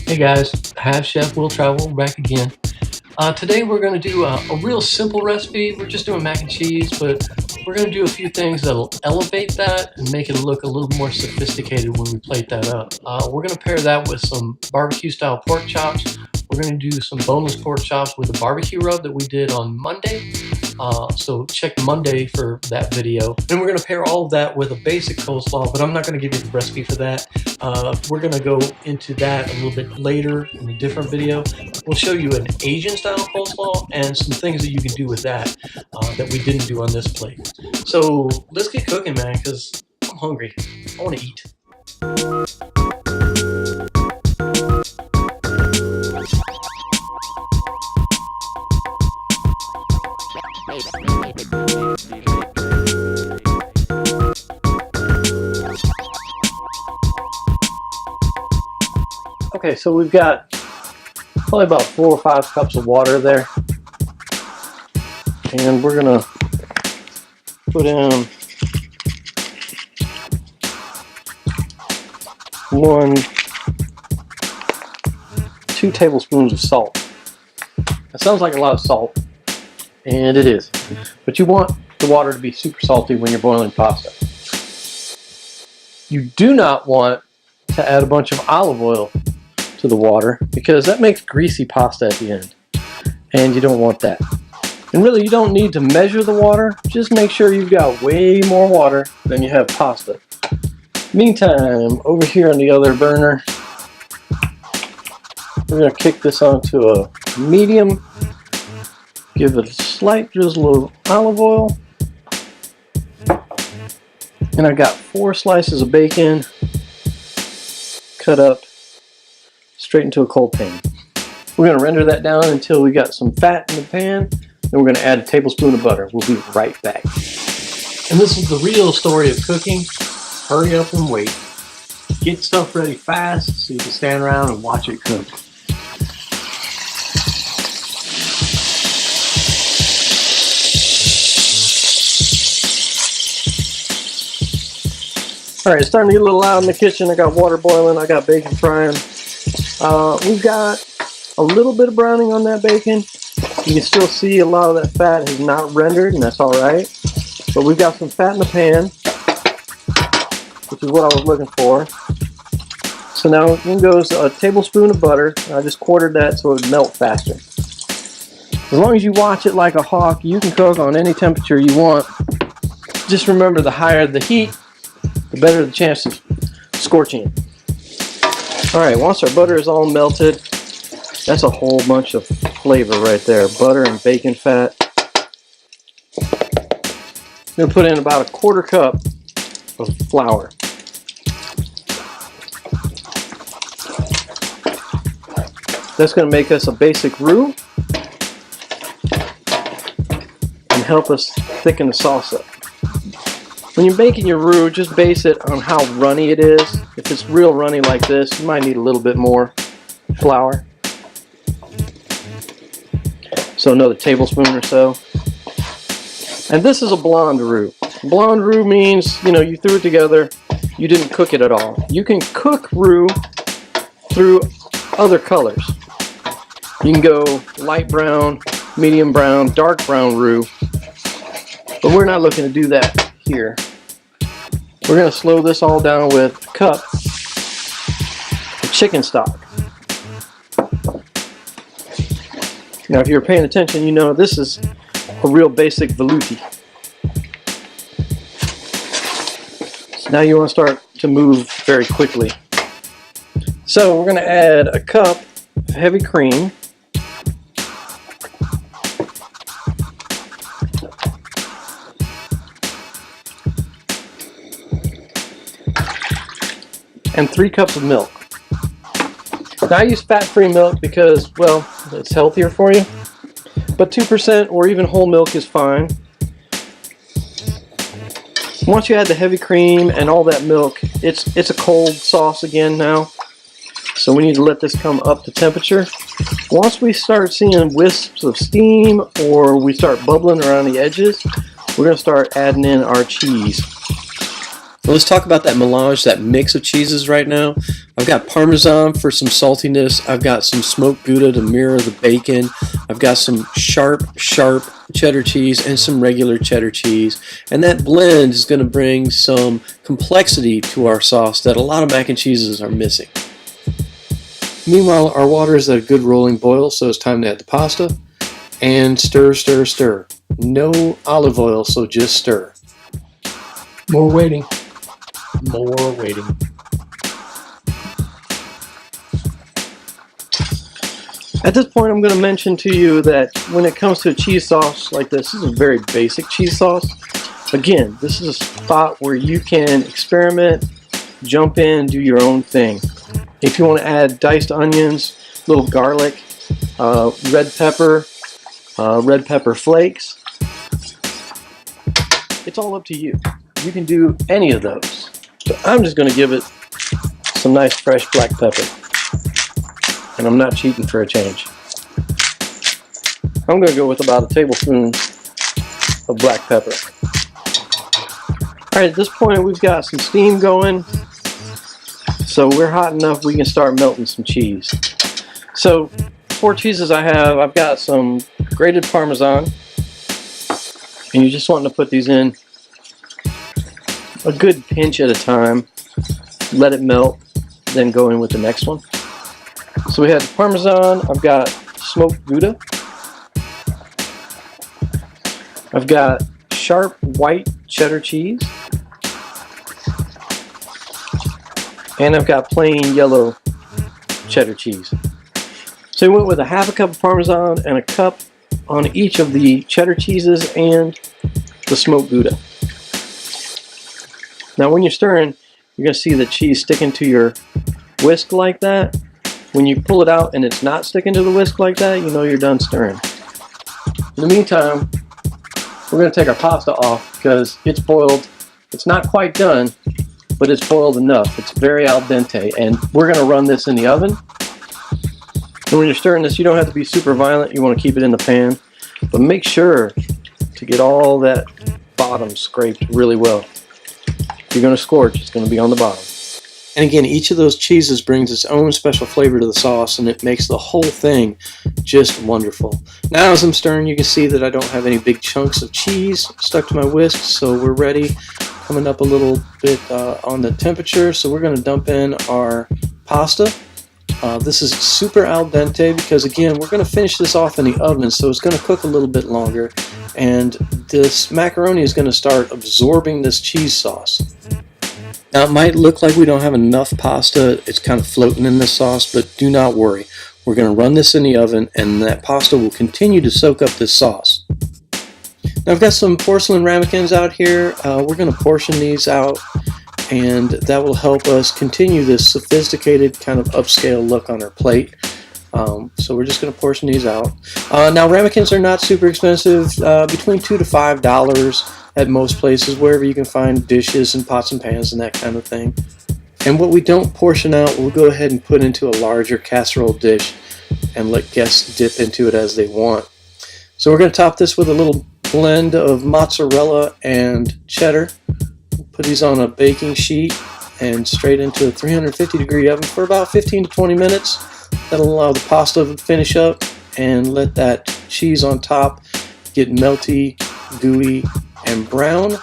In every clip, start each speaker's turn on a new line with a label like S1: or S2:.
S1: Hey guys, Half Chef Will Travel back again. Today we're going to do a real simple recipe. We're just doing mac and cheese, but we're going to do a few things that'll elevate that and make it look a little more sophisticated when we plate that up. We're going to pair that with some barbecue style pork chops. We're going to do some boneless pork chops with a barbecue rub that we did on Monday. So check Monday for that video. And we're going to pair all of that with a basic coleslaw, but I'm not going to give you the recipe for that. We're going to go into that a little bit later in a different video. We'll show you an Asian style coleslaw and some things that you can do with that that we didn't do on this plate. So let's get cooking, man, because I'm hungry. I want to eat. Okay, so we've got probably about 4 or 5 cups of water there, and we're gonna put in 2 tablespoons of salt. That sounds like a lot of salt, and it is, but you want the water to be super salty when you're boiling pasta. You do not want to add a bunch of olive oil to the water because that makes greasy pasta at the end, and you don't want that. And really, you don't need to measure the water. Just make sure you've got way more water than you have pasta. Meantime, over here on the other burner, we're going to kick this onto a medium. Give it a slight drizzle of olive oil. And I got 4 slices of bacon cut up straight into a cold pan. We're going to render that down until we got some fat in the pan. Then we're going to add a tablespoon of butter. We'll be right back. And this is the real story of cooking. Hurry up and wait. Get stuff ready fast so you can stand around and watch it cook. Alright, it's time to get a little loud in the kitchen. I got water boiling, I got bacon frying. We've got a little bit of browning on that bacon. You can still see a lot of that fat is not rendered, and that's alright. But we've got some fat in the pan, which is what I was looking for. So now in goes a tablespoon of butter. I just quartered that so it would melt faster. As long as you watch it like a hawk, you can cook on any temperature you want. Just remember, the higher the heat, the better the chance of scorching. Alright, once our butter is all melted, that's a whole bunch of flavor right there. Butter and bacon fat. I'm going to put in about a 1/4 cup of flour. That's going to make us a basic roux and help us thicken the sauce up. When you're making your roux, just base it on how runny it is. If it's real runny like this, you might need a little bit more flour. So another tablespoon or so. And this is a blonde roux. Blonde roux means, you know, you threw it together, you didn't cook it at all. You can cook roux through other colors. You can go light brown, medium brown, dark brown roux. But we're not looking to do that here. We're going to slow this all down with a cup of chicken stock. Now if you're paying attention, you know this is a real basic velouté. So now you want to start to move very quickly. So we're going to add a cup of heavy cream. And 3 cups of milk. Now I use fat-free milk because, well, it's healthier for you. But 2% or even whole milk is fine. Once you add the heavy cream and all that milk, it's a cold sauce again now. So we need to let this come up to temperature. Once we start seeing wisps of steam or we start bubbling around the edges, we're going to start adding in our cheese. Well, let's talk about that melange, that mix of cheeses right now. I've got Parmesan for some saltiness. I've got some smoked Gouda to mirror the bacon. I've got some sharp cheddar cheese and some regular cheddar cheese. And that blend is going to bring some complexity to our sauce that a lot of mac and cheeses are missing. Meanwhile, our water is at a good rolling boil, so it's time to add the pasta. And stir, stir, stir. No olive oil, so just stir. More waiting. More waiting. At this point, I'm going to mention to you that when it comes to a cheese sauce like this is a very basic cheese sauce. Again, this is a spot where you can experiment, jump in, do your own thing. If you want to add diced onions, little garlic, red pepper flakes, it's all up to you. You can do any of those. So I'm just going to give it some nice fresh black pepper. And I'm not cheating for a change. I'm going to go with about a tablespoon of black pepper. Alright, at this point we've got some steam going. So we're hot enough we can start melting some cheese. So 4 cheeses I have. I've got some grated Parmesan. And you're just wanting to put these in a good pinch at a time, let it melt, then go in with the next one. So we have the Parmesan, I've got smoked Gouda, I've got sharp white cheddar cheese, and I've got plain yellow cheddar cheese. So we went with a half a cup of Parmesan and a cup on each of the cheddar cheeses and the smoked Gouda. Now when you're stirring, you're going to see the cheese sticking to your whisk like that. When you pull it out and it's not sticking to the whisk like that, you know you're done stirring. In the meantime, we're going to take our pasta off because it's boiled. It's not quite done, but it's boiled enough. It's very al dente, and we're going to run this in the oven. And when you're stirring this, you don't have to be super violent. You want to keep it in the pan, but make sure to get all that bottom scraped really well. If you're going to scorch, it's going to be on the bottom. And again, each of those cheeses brings its own special flavor to the sauce, and it makes the whole thing just wonderful. Now as I'm stirring, you can see that I don't have any big chunks of cheese stuck to my whisk, so we're ready. Coming up a little bit on the temperature, so we're going to dump in our pasta. This is super al dente because, again, we're going to finish this off in the oven, so it's going to cook a little bit longer. And this macaroni is going to start absorbing this cheese sauce. Now, it might look like we don't have enough pasta. It's kind of floating in the sauce, but do not worry. We're going to run this in the oven, and that pasta will continue to soak up this sauce. Now, I've got some porcelain ramekins out here. We're going to portion these out, and that will help us continue this sophisticated kind of upscale look on our plate. So we're just going to portion these out. Now, ramekins are not super expensive, between $2 to $5 at most places, wherever you can find dishes and pots and pans and that kind of thing. And what we don't portion out, we'll go ahead and put into a larger casserole dish and let guests dip into it as they want. So we're going to top this with a little blend of mozzarella and cheddar. Put these on a baking sheet and straight into a 350-degree oven for about 15 to 20 minutes. That'll allow the pasta to finish up and let that cheese on top get melty, gooey, and brown,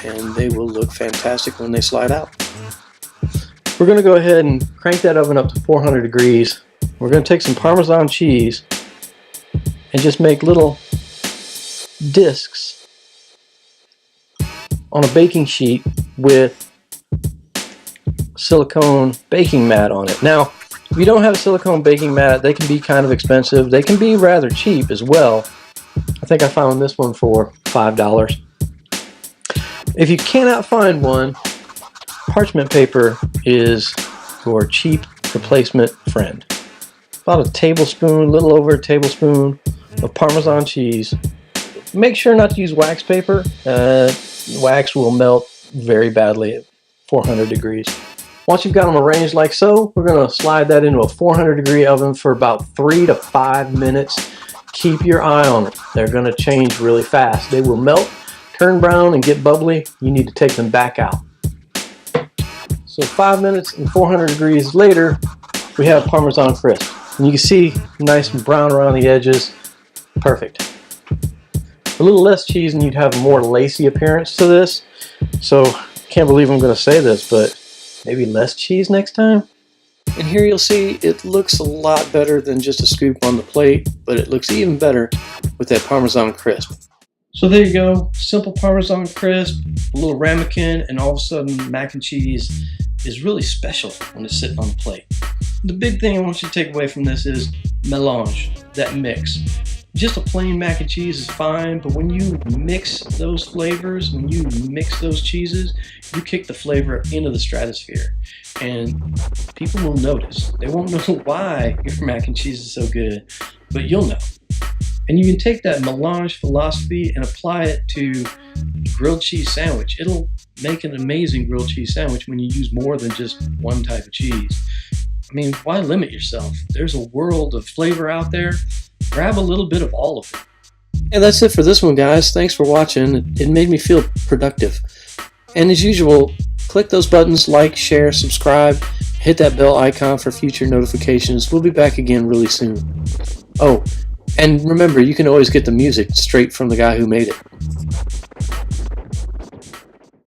S1: and they will look fantastic when they slide out. We're going to go ahead and crank that oven up to 400 degrees. We're going to take some Parmesan cheese and just make little discs on a baking sheet with silicone baking mat on it. Now, if you don't have a silicone baking mat, they can be kind of expensive. They can be rather cheap as well. I think I found this one for $5. If you cannot find one, parchment paper is your cheap replacement friend. About a tablespoon, little over a tablespoon of Parmesan cheese. Make sure not to use wax paper. Wax will melt very badly at 400 degrees. Once you've got them arranged like so, we're going to slide that into a 400-degree oven for about 3 to 5 minutes. Keep your eye on them. They're going to change really fast. They will melt, turn brown, and get bubbly. You need to take them back out. So 5 minutes and 400 degrees later, we have Parmesan Crisp. And you can see nice and brown around the edges. Perfect. A little less cheese and you'd have a more lacy appearance to this. So can't believe I'm going to say this, but maybe less cheese next time. And here you'll see it looks a lot better than just a scoop on the plate, but it looks even better with that Parmesan Crisp. So there you go, simple Parmesan Crisp, a little ramekin, and all of a sudden mac and cheese is really special when it's sitting on the plate. The big thing I want you to take away from this is mélange, that mix. Just a plain mac and cheese is fine, but when you mix those flavors, when you mix those cheeses, you kick the flavor into the stratosphere. And people will notice. They won't know why your mac and cheese is so good, but you'll know. And you can take that melange philosophy and apply it to grilled cheese sandwich. It'll make an amazing grilled cheese sandwich when you use more than just one type of cheese. I mean, why limit yourself? There's a world of flavor out there. Grab a little bit of all of it. And that's it for this one, guys. Thanks for watching. It made me feel productive. And as usual, click those buttons, like, share, subscribe, hit that bell icon for future notifications. We'll be back again really soon. Oh, and remember, you can always get the music straight from the guy who made it.